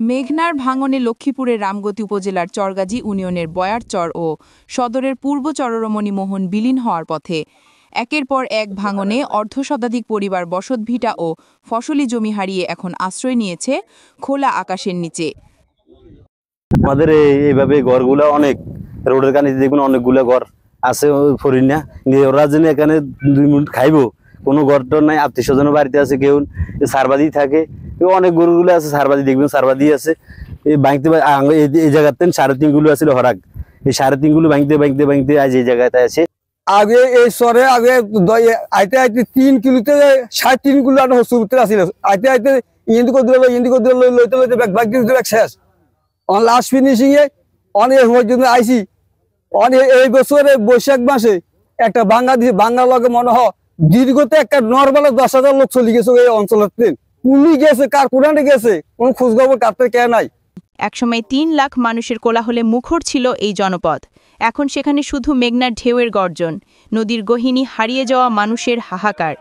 মেঘনার ভাঙনে লক্ষ্মীপুরের রামগতি উপজেলার চরগাজী ইউনিয়নের বয়ারচর ও সদরের পূর্ব চররমণি মোহন বিলীন হওয়ার পথে একের পর এক ভাঙনে অর্ধশতাধিক পরিবার বসতভিটা ও ফসলি জমি হারিয়ে এখন আশ্রয় নিয়েছে খোলা আকাশের নিচে। আমাদের এইভাবে ঘরগুলো অনেক রোডের কাছে দেখুন অনেকগুলো ঘর আছে ফরিনা ওরা যেন এখানে 2 মিনিট খাইবো কোনো ঘরটর নাই, আত্মীয় স্বজনের বাড়িতে আছে, কেউ সারবাদি থাকে, অনেক গরুগুলো আছে সারবাদি দেখবেন সারবাদি আছে এই ভাঙতে এই জায়গাতে 3.5 গুলো আছিল হরাক, এই 3.5 গুলো ভাঙতে ভাঙতে ভাঙতে আজ এই জায়গাতে আছে। আগে এই শহরে আগে আইতে আইতে 3 কিলোতে 3.5 গুলো হসপিটাল আছিল, আইতে আইতে ইন্দিকো দিলে লইতে লইতে ব্যাগ শেষ অন লাস্ট ফিনিশিং এ অনেক পর্যন্ত আইসি। অনেক এই বছরে বৈশাখ মাসে একটা বাঙ্গা দিয়েছে, বাঙ্গার লগে মনে হয় দীর্ঘতে একটা নর্মাল 10,000 লোক চলে গেছে এই অঞ্চলের। পুলি গেছে কার কোরআনে গেছে কোন খোঁজ খবর কাটতে কে নাই। একসময় 3 লাখ মানুষের কোলাহলে মুখর ছিল এই জনপদ। এখন সেখানে শুধু মেঘনার ঢেউয়ের গর্জন, নদীর গহিনী, হারিয়ে যাওয়া মানুষের হাহাকার।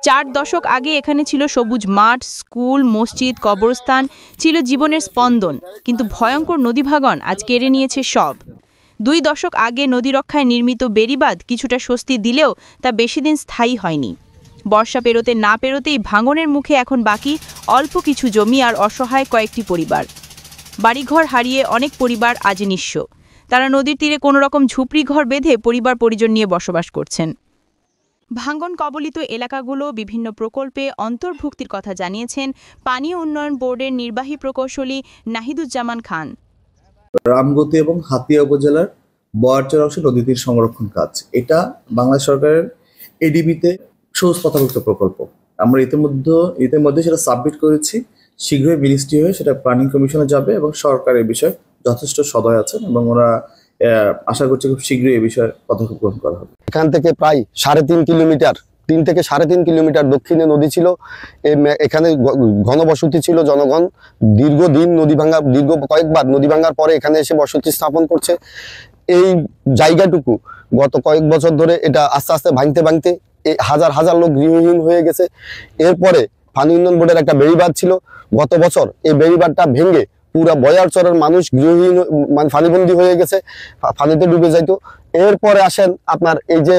4 দশক আগে এখানে ছিল সবুজ মাঠ, স্কুল, মসজিদ, কবরস্থান, ছিল জীবনের স্পন্দন। কিন্তু ভয়ঙ্কর নদীভাঙন আজ কেড়ে নিয়েছে সব। 2 দশক আগে নদী রক্ষায় নির্মিত বেড়িবাঁধ কিছুটা স্বস্তি দিলেও তা বেশিদিন স্থায়ী হয়নি। বর্ষা পেরোতে না পেরোতেই ভাঙনের মুখে এখন বাকি অল্প কিছু জমি আর অসহায় কয়েকটি পরিবার। বাড়িঘর হারিয়ে অনেক পরিবার আজ নিঃস্ব। তারা নদীর তীরে কোনোরকম ঝুপড়ি ঘর বেঁধে পরিবার পরিজন নিয়ে বসবাস করছেন। ভাঙন কবলিত এলাকাগুলো বিভিন্ন প্রকল্পে অন্তর্ভুক্তির কথা জানিয়েছেন পানি উন্নয়ন বোর্ডের নির্বাহী প্রকৌশলী নাহিদুজ্জামান খান। রামগতি এবং হাতিয়া উপজেলার বয়ারচর অংশে নদী তীর সংরক্ষণ কাজ, এটা বাংলাদেশ সরকারের এডিবিতে সবুজ পথাভুক্ত প্রকল্প। আমরা ইতিমধ্যে সেটা সাবমিট করেছি, শীঘ্রই মিনিস্ট্রি হয়ে সেটা প্ল্যানিং কমিশনে যাবে এবং সরকার এই বিষয়ে যথেষ্ট সদয় আছেন এবং ওরা আশা করছি খুব শীঘ্রই এই বিষয়ে পদক্ষেপ গ্রহণ করা হবে। এখান থেকে প্রায় 3.5 কিলোমিটার 3 থেকে 3.5 কিলোমিটার দক্ষিণে নদী ছিল। এখানে ঘনবসতি ছিল, জনগণ দীর্ঘদিন দীর্ঘ কয়েকবার নদী ভাঙার পরে এখানে এসে বসতি স্থাপন করছে। এই জায়গাটুকু গত কয়েক বছর ধরে এটা আস্তে আস্তে ভাঙতে ভাঙতে হাজার হাজার লোক গৃহহীন হয়ে গেছে। এরপরে পানি উন্নয়ন বোর্ডের একটা বেড়িবাঁধ ছিল, গত বছর এই বেড়িবাঁধটা ভেঙে পুরা বয়ারচরের মানুষ গৃহহীন মানে পানিবন্দী হয়ে গেছে, পানিতে ডুবে যাইতো। এরপরে আসেন আপনার এই যে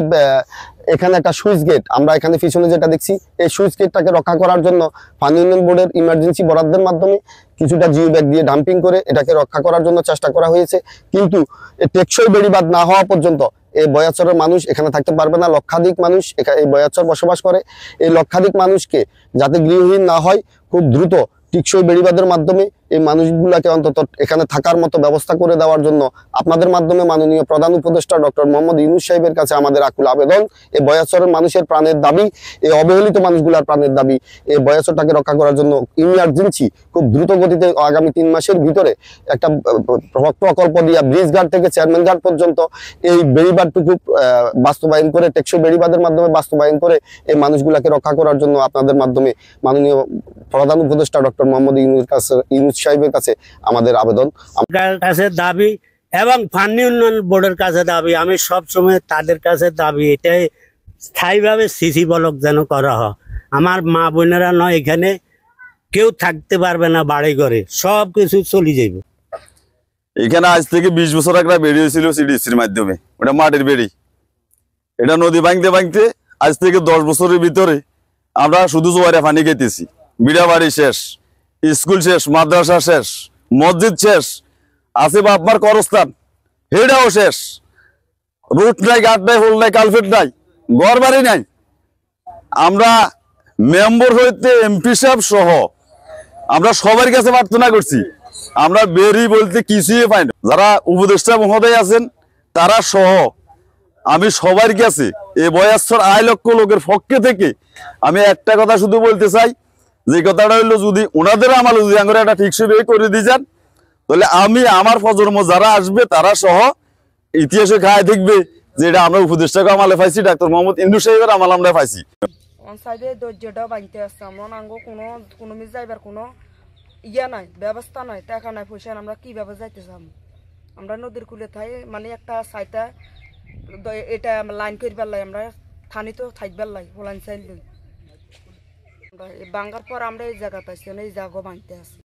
এখানে একটা সুইচ গেট, আমরা এখানে পিছনে যেটা দেখছি, এই সুইচ গেটটাকে রক্ষা করার জন্য পানি উন্নয়ন বোর্ডের ইমার্জেন্সি বরাদ্দের মাধ্যমে কিছুটা জিও ব্যাগ দিয়ে ডাম্পিং করে এটাকে রক্ষা করার জন্য চেষ্টা করা হয়েছে। কিন্তু টেকসই বেড়িবাঁধ না হওয়া পর্যন্ত এই বয়ারচরের মানুষ এখানে থাকতে পারবে না। লক্ষাধিক মানুষ এই বয়ারচর বসবাস করে। এই লক্ষাধিক মানুষকে যাতে গৃহহীন না হয়, খুব দ্রুত টিকসই বেড়িবাঁধের মাধ্যমে এই মানুষগুলাকে অন্তত এখানে থাকার মতো ব্যবস্থা করে দেওয়ার জন্য আপনাদের মাধ্যমে মাননীয় প্রধান উপদেষ্টা ডক্টর মোহাম্মদ ইউনূস সাহেবের কাছে আমাদের আকুল আবেদন। এই বয়ারচরের মানুষের প্রাণের দাবি, এই অবহেলিত মানুষগুলার প্রাণের দাবি, এই বয়ারচরটাকে রক্ষা করার জন্য ইমার্জেন্সি খুব দ্রুত গতিতে আগামী 3 মাসের ভিতরে একটা প্রকল্প দিয়া ব্রিজ ঘাট থেকে চেয়ারম্যান ঘাট পর্যন্ত এই বেড়িবাঁধটুকু বাস্তবায়ন করে, টেকসই বেড়িবাঁধের মাধ্যমে বাস্তবায়ন করে এই মানুষগুলাকে রক্ষা করার জন্য আপনাদের মাধ্যমে মাননীয় প্রধান উপদেষ্টা ডক্টর মোহাম্মদ ইউনূস সাহেবের কাছে আমাদের আবেদন। সরকারের কাছে দাবি এবং পানি উন্নয়ন বোর্ডের কাছে দাবি, আমি সবসময় তাদের কাছে দাবি এটাই স্থায়ীভাবে সিসি ব্লক যেন করা হয়। আমার মা বোনেরা নয়, এখানে কেউ থাকতে পারবে না, বাড়ি ঘরে সব কিছু চলে যাবে। এখানে আজ থেকে 20 বছর আগে বেড়ি হয়েছিল সিডিসির মাধ্যমে, ওটা মাটির বেড়ি। এটা নদী ভাঙতে ভাঙতে আজ থেকে 10 বছরের ভিতরে আমরা শুধু জোয়ারে পানি খেতেছি। বিড়া বাড়ি শেষ, স্কুল শেষ, মাদ্রাসা শেষ, মসজিদ শেষ, আছে বাপমার কবরস্থান হেটাও শেষ। রুট নাই, ঘাট নাই, হোল নাই, কালফেট নাই, ঘর বাড়ি নাই। আমরা মেম্বার হইতে এমপি সাহেব সহ আমরা সবার কাছে প্রার্থনা করছি, আমরা বেরি বলতে কিছুই পাই না। যারা উপদেষ্টা মহোদয় আছেন তারা সহ আমি সবার কাছে এই বয়ারচর 8 লক্ষ লোকের পক্ষে থেকে আমি একটা কথা শুধু বলতে চাই, যে কথাটা হইলো যদি ওনাদের আমল যদি একটা ঠিকসই করে দিয়ে যান, তাহলে আমি আমার প্রজন্ম যারা আসবে তারা সহ ইতিহাসে খায় দেখবে যে এটা আমরা উপদেষ্টাকে আমলে পাইছি, ডাক্তার মোহাম্মদ ইউনূস সাহেবের আমল আমরা পাইছি। ধৈর্যটাও বাঁধতে আসছে, আমরা কোনো মিস যাইবার কোনো ইয়া নাই, ব্যবস্থা নাই, টাকা নাই, পয়সা আমরা কিভাবে যাইতে চাম। আমরা নদীর কূলে থাই, মানে একটা সাইটা এটা লাইন করবার লাই, আমরা থানি তো থাকবার লাই লাইন চাইল। বাঙ্গার পর আমরা এই জায়গাতে আসছি, এই জায়গা বাঁধতে আসি।